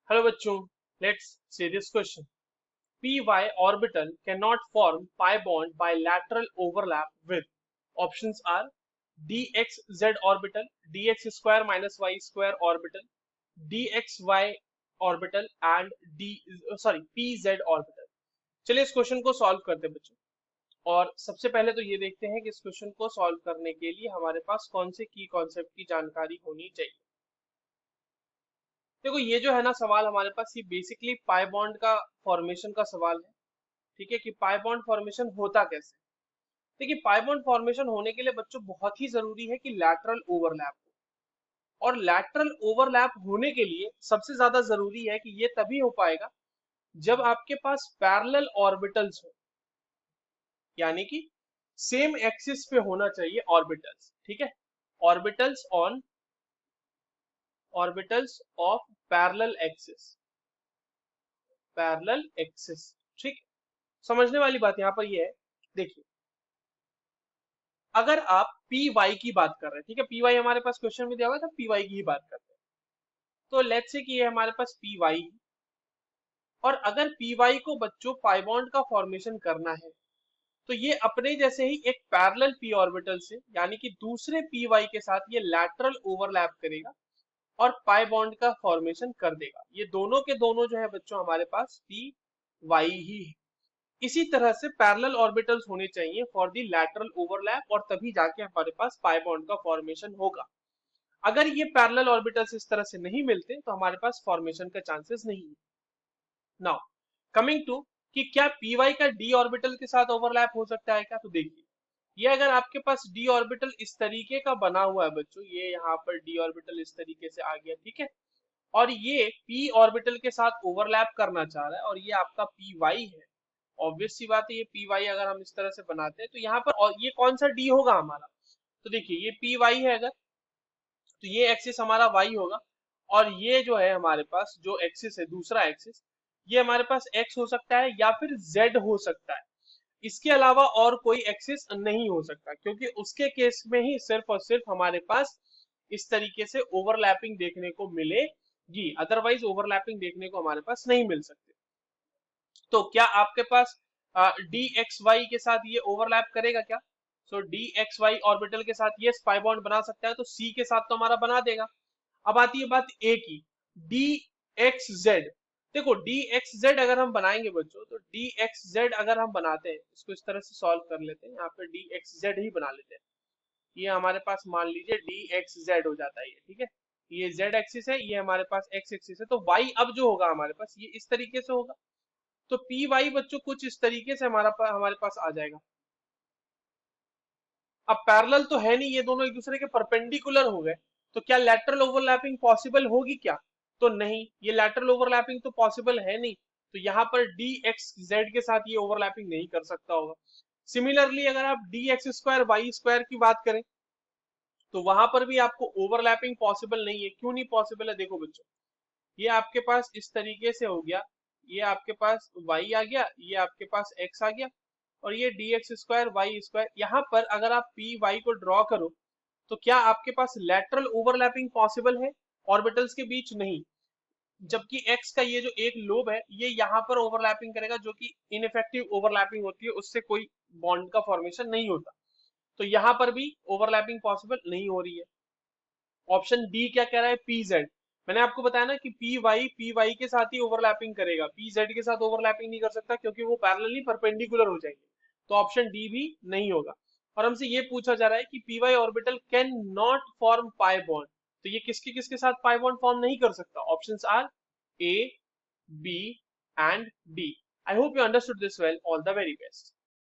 Hello बच्चों, let's see this question. py orbital cannot form pi bond by lateral overlap with options are dxz orbital, dx square minus y square orbital, dxy orbital and pz orbital. चलिए इस question को solve करते हैं बच्चों. और सबसे पहले तो ये देखते हैं कि इस क्वेश्चन को सॉल्व करने के लिए हमारे पास कौन से की कॉन्सेप्ट की जानकारी होनी चाहिए. देखो ये जो है ना सवाल हमारे पास, ये बेसिकली पाई बॉन्ड का फॉर्मेशन का सवाल है. ठीक है, कि पाई बॉन्ड फॉर्मेशन होता कैसे. देखिए पाई बॉन्ड फॉर्मेशन होने के लिए बच्चों बहुत ही जरूरी है कि लैटरल ओवरलैप हो. और लैटरल ओवरलैप होने के लिए सबसे ज्यादा जरूरी है कि ये तभी हो पाएगा जब आपके पास पैरेलल ऑर्बिटल्स हो, यानी कि सेम एक्सिस पे होना चाहिए ऑर्बिटल्स. ठीक है, orbitals on orbitals of parallel axis, parallel axis. ठीक है, समझने वाली बात यहाँ पर ये है. देखिए अगर आप पी वाई की बात कर रहे हैं, ठीक है, पी वाई हमारे पास क्वेश्चन में दिया हुआ था, पी वाई की ही बात करते हैं. तो लेट्स से कि ये हमारे पास पी वाई, और अगर पी वाई को बच्चों पाई बॉन्ड का फॉर्मेशन करना है तो ये अपने जैसे ही एक पैरेलल पी ऑर्बिटल से, यानी कि दूसरे पी वाई के साथ ये लैटरल ओवरलैप करेगा और पाई बॉन्ड का फॉर्मेशन कर देगा. ये दोनों के दोनों जो है बच्चों हमारे पास पी वाई ही है. इसी तरह से पैरेलल ऑर्बिटल्स होने चाहिए फॉर दी लैटरल ओवरलैप, और तभी जाके हमारे पास पाई बॉन्ड का फॉर्मेशन होगा. अगर ये पैरेलल ऑर्बिटल्स इस तरह से नहीं मिलते तो हमारे पास फॉर्मेशन का चांसेस नहीं है. नाउ कमिंग टू कि क्या पी वाई का डी ऑर्बिटल के साथ ओवरलैप हो सकता है क्या. तो देखिए ये अगर आपके पास डी ऑर्बिटल इस तरीके का बना हुआ है बच्चों, ये यहाँ पर डी ऑर्बिटल इस तरीके से आ गया, ठीक है, और ये पी ऑर्बिटल के साथ ओवरलैप करना चाह रहा है और ये आपका पी वाई है. ऑब्वियस सी बात है, ये पी वाई अगर हम इस तरह से बनाते हैं तो यहाँ पर और ये कौन सा डी होगा हमारा. तो देखिए ये पी वाई है अगर, तो ये एक्सिस हमारा वाई होगा, और ये जो है हमारे पास जो एक्सिस है दूसरा एक्सिस, ये हमारे पास एक्स हो सकता है या फिर जेड हो सकता है. इसके अलावा और कोई एक्सिस नहीं हो सकता, क्योंकि उसके केस में ही सिर्फ और सिर्फ हमारे पास इस तरीके से ओवरलैपिंग देखने को मिलेगी, अदरवाइज ओवरलैपिंग देखने को हमारे पास नहीं मिल सकती. तो क्या आपके पास डी एक्स वाई के साथ ये ओवरलैप करेगा क्या. सो डी एक्स वाई ऑर्बिटल के साथ ये स्पाई बॉन्ड बना सकता है, तो सी के साथ तो हमारा बना देगा. अब आती है बात ए की, डी एक्स जेड. देखो डी एक्स जेड अगर हम बनाएंगे बच्चों, तो डी एक्स जेड अगर हम बनाते हैं, इसको इस तरह से सॉल्व कर लेते हैं, यहाँ पे डी एक्स जेड ही बना लेते हैं. ये हमारे पास मान लीजिए डी एक्स जेड हो जाता है ये, ठीक है, ये जेड एक्सिस है, ये हमारे पास एक्स एक्सिस है, तो वाई अब जो होगा हमारे पास ये इस तरीके से होगा. तो पी वाई बच्चों कुछ इस तरीके से हमारे पास आ जाएगा. अब पैरेलल तो है नहीं, ये दोनों एक दूसरे के परपेंडिकुलर हो गए, तो क्या लैटरल ओवरलैपिंग पॉसिबल होगी क्या. तो नहीं, ये लैटरल ओवरलैपिंग तो पॉसिबल है नहीं, तो यहाँ पर डी एक्स जेड के साथ ये ओवरलैपिंग नहीं कर सकता होगा. सिमिलरली अगर आप d x square y square की बात करें तो वहां पर भी आपको ओवरलैपिंग पॉसिबल नहीं है. क्यों नहीं पॉसिबल है, देखो बच्चों, ये आपके पास इस तरीके से हो गया, ये आपके पास y आ गया, ये आपके पास x आ गया, और ये dx स्क्वायर वाई स्क्वायर. यहाँ पर अगर आप पी वाई को ड्रॉ करो तो क्या आपके पास लेटरल ओवरलैपिंग पॉसिबल है ऑर्बिटल्स के बीच. नहीं, जबकि x का ये जो एक लोब है ये यहाँ पर ओवरलैपिंग करेगा, जो कि इनइफेक्टिव ओवरलैपिंग होती है, उससे कोई बॉन्ड का फॉर्मेशन नहीं होता. तो यहाँ पर भी ओवरलैपिंग पॉसिबल नहीं हो रही है. ऑप्शन डी क्या कह रहा है, पी जेड. मैंने आपको बताया ना कि पी वाई के साथ ही ओवरलैपिंग करेगा, पी जेड के साथ ओवरलैपिंग नहीं कर सकता क्योंकि वो पैरेलली परपेंडिकुलर हो जाएंगे. तो ऑप्शन डी भी नहीं होगा. और हमसे ये पूछा जा रहा है कि p y orbital can not form pi bond, तो ये किसके किसके साथ पाई बॉन्ड फॉर्म नहीं कर सकता. Options are A, B and D. I hope you understood this well. All the very best.